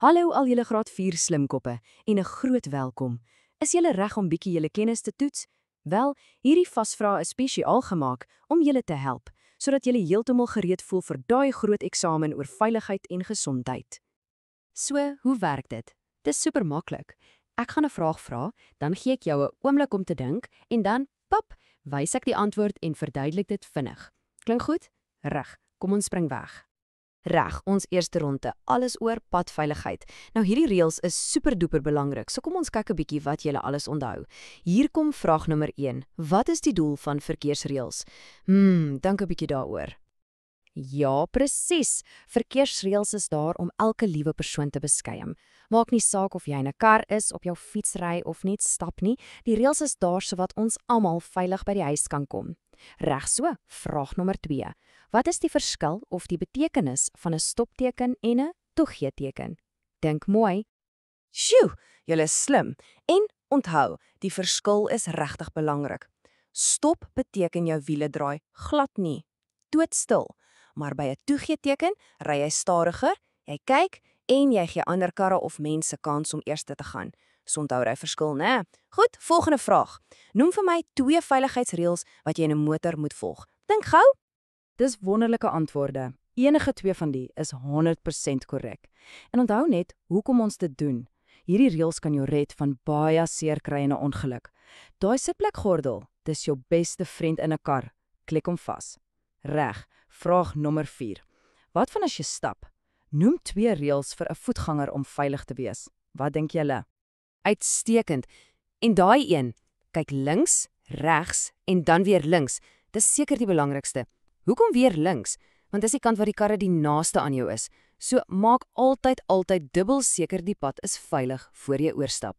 Hallo al julle graad 4 slimkoppe en 'n groot welkom. Is julle reg om bietjie julle kennis te toets? Wel, hierdie vasvrae is spesiaal gemaak om julle te help, sodat julle heeltemal gereed voel vir daai groot eksamen oor veiligheid en gesondheid. So, hoe werk dit? Dis super maklik. Ek gaan 'n vraag vra, dan gee ek jou 'n oomblik om te dink en dan, pap, wys ek die antwoord en verduidelik dit vinnig. Klink goed? Reg. Kom ons spring weg. Reg, ons eerste ronde, alles oor padveiligheid. Nou hierdie reëls is superduper belangrik, so kom ons kyk 'n bietjie wat julle alles onthou. Hier kom vraag nommer 1. Wat is die doel van verkeersreëls? Dink 'n bietjie daaroor. Ja, presies. Verkeersreëls is daar om elke liewe persoon te beskerm. Maak nie saak of jy in 'n kar is, op jou fiets ry of net stap nie, die reëls is daar sodat ons almal veilig by die huis kan kom. Reg so, vraag nommer 2. Wat is die verskil of die betekenis van 'n stopteken en 'n toegeeteken? Dink mooi. Sjoe, julle is slim. En onthou, die verskil is regtig belangrik. Stop beteken jou wiele draai glad nie. Doodstil. Maar by 'n toegeeteken ry jy stadiger, jy kyk en jy gee ander karre of mense kans om eers te gaan. So onthou daai verskil, né? Goed, volgende vraag. Noem vir my 2 veiligheidsreëls wat jy in 'n motor moet volg. Dink gou. Dis wonderlike antwoorde. Enige 2 van die is 100% korrek. En onthou net hoekom ons dit doen. Hierdie reëls kan jou red van baie seer kry in 'n ongeluk. Daai sitplekgordel, dis jou beste vriend in 'n kar. Klik hom vas. Reg, vraag nommer 4. Wat van as jy stap? Noem 2 reëls vir 'n voetganger om veilig te wees. Wat dink julle? Uitstekend. En daai een, kyk links, regs en dan weer links. Dis seker die belangrikste. Hoekom weer links? Want dis die kant waar die karre die naaste aan jou is. So maak altyd dubbel seker die pad is veilig voor jy oorstap.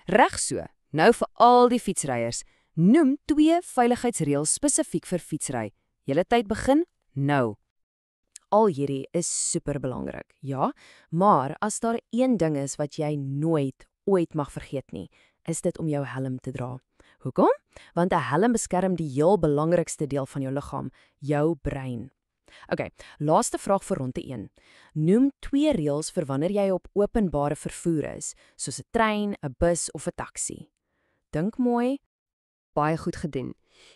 Reg so. Nou vir al die fietsryers, noem 2 veiligheidsreëls spesifiek vir fietsry. Julle tyd begin nou. Al hierdie is super belangrik, ja, maar as daar een ding is wat jy nooit ooit mag vergeet nie, is dit om jou helm te dra. Hoekom? Want 'n helm beskerm die heel belangrikste deel van jou liggaam, jou brein. OK, laaste vraag vir ronde 1. Noem 2 reëls vir wanneer jy op openbare vervoer is, soos 'n trein, 'n bus of 'n taxi. Dink mooi. Baie goed gedoen.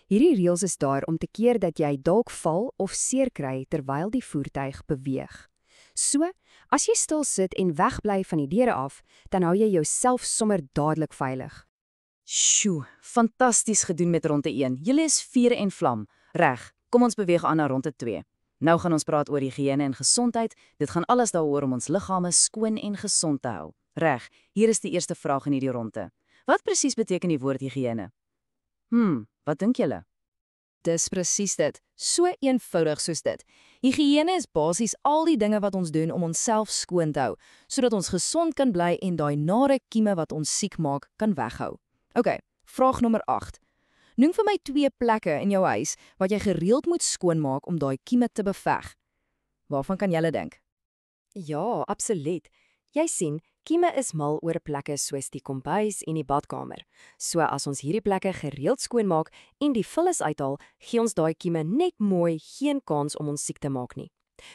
Hierdie reëls is daar om te keer dat jy dalk val of seer kry terwyl die voertuig beweeg. So, as jy stil sit en wegbly van die deure af, dan hou jy jouself sommer dadelik veilig. Sjoe, fantasties gedoen met ronde 1. Julle is vuur en vlam. Reg, kom ons beweeg aan na ronde 2. Nou gaan ons praat oor higiëne en gesondheid. Dit gaan alles daaroor om ons liggame skoon en gesond te hou. Reg, hier is die eerste vraag in hierdie ronde. Wat presies beteken die woord higiëne? Wat dink julle? Dis presies dit. So eenvoudig soos dit. Higiëne is basies al die dinge wat ons doen om onsself skoon te hou, sodat ons gesond kan bly en daai nare kieme wat ons siek maak, kan weghou. OK, vraag nommer 8. Noem vir my 2 plekke in jou huis wat jy gereeld moet skoonmaak om daai kieme te beveg. Waarvan kan julle dink? Ja, absoluut. Jy sien, kieme is mal oor plekke soos die kombuis en die badkamer. So as ons hierdie plekke gereeld skoonmaak en die vullis uithaal, gee ons daai kieme net mooi geen kans om ons siek te maak nie.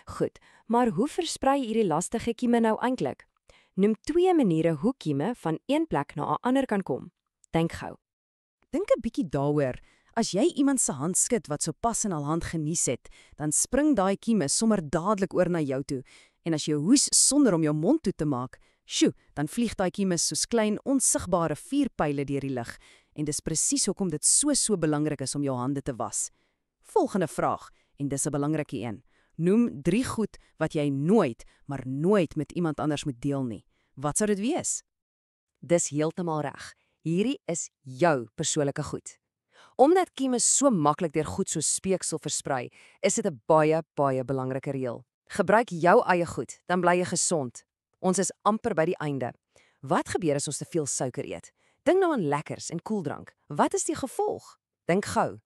Goed, maar hoe versprei hierdie lastige kieme nou eintlik? Noem 2 maniere hoe kieme van een plek na 'n ander kan kom. Dink gou. Dink 'n bietjie daaroor. As jy iemand se hand skud wat sopas in hul hand genies het, dan spring daai kieme sommer dadelik oor na jou toe. En as jy hoes sonder om jou mond toe te maak, dan vlieg daai kieme soos klein onsigbare vuurpyle deur die lug. En dis presies hoekom dit so belangrik is om jou hande te was. Volgende vraag, en dis 'n belangrike een. Noem 3 goed wat jy nooit, maar nooit met iemand anders moet deel nie. Wat sou dit wees? Dis heeltemal reg. Hierdie is jou persoonlike goed. Omdat kieme so maklik deur goed so speeksel versprei, is dit 'n baie belangrike reël. Gebruik jou eie goed, dan bly jy gesond. Ons is amper by die einde. Wat gebeur as ons te veel suiker eet? Dink nou aan lekkers en koeldrank. Wat is die gevolg? Dink gou.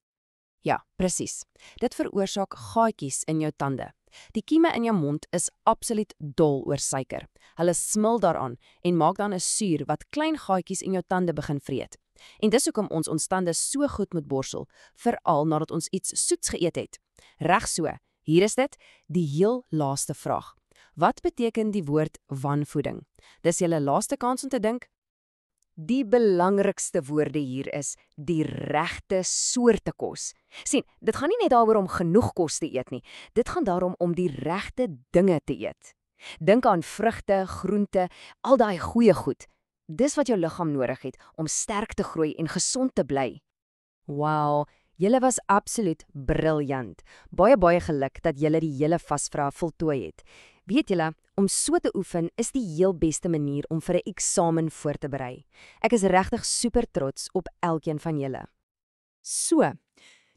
Ja, presies. Dit veroorsaak gaatjies in jou tande. Die kieme in jou mond is absoluut dol oor suiker. Hulle smil daaraan en maak dan 'n suur wat klein gaatjies in jou tande begin vreet. En dis hoekom ons tande so goed moet borsel, veral nadat ons iets soets geëet het. Reg so. Hier is dit, die heel laaste vraag. Wat beteken die woord wanvoeding? Dis julle laaste kans om te dink. Die belangrikste woorde hier is die regte soorte kos. Sien, dit gaan nie net daaroor om genoeg kos te eet nie. Dit gaan daarom om die regte dinge te eet. Dink aan vrugte, groente, al daai goeie goed. Dis wat jou liggaam nodig het om sterk te groei en gesond te bly. Wow, julle was absoluut briljant. Baie geluk dat julle die hele vasvra voltooi het. Weet julle, om so te oefen is die heel beste manier om vir 'n eksamen voor te berei. Ek is regtig super trots op elkeen van julle. So,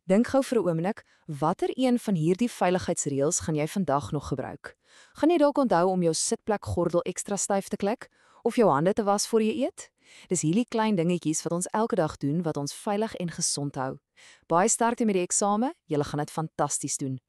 dink gou vir 'n oomblik, watter een van hierdie veiligheidsreëls gaan jy vandag nog gebruik? Gaan jy dalk onthou om jou sitplekgordel ekstra styf te klik of jou hande te was voor jy eet? Dis hierdie klein dingetjies wat ons elke dag doen wat ons veilig en gesond hou. Baie sterkte met die eksamen, julle gaan dit fantasties doen.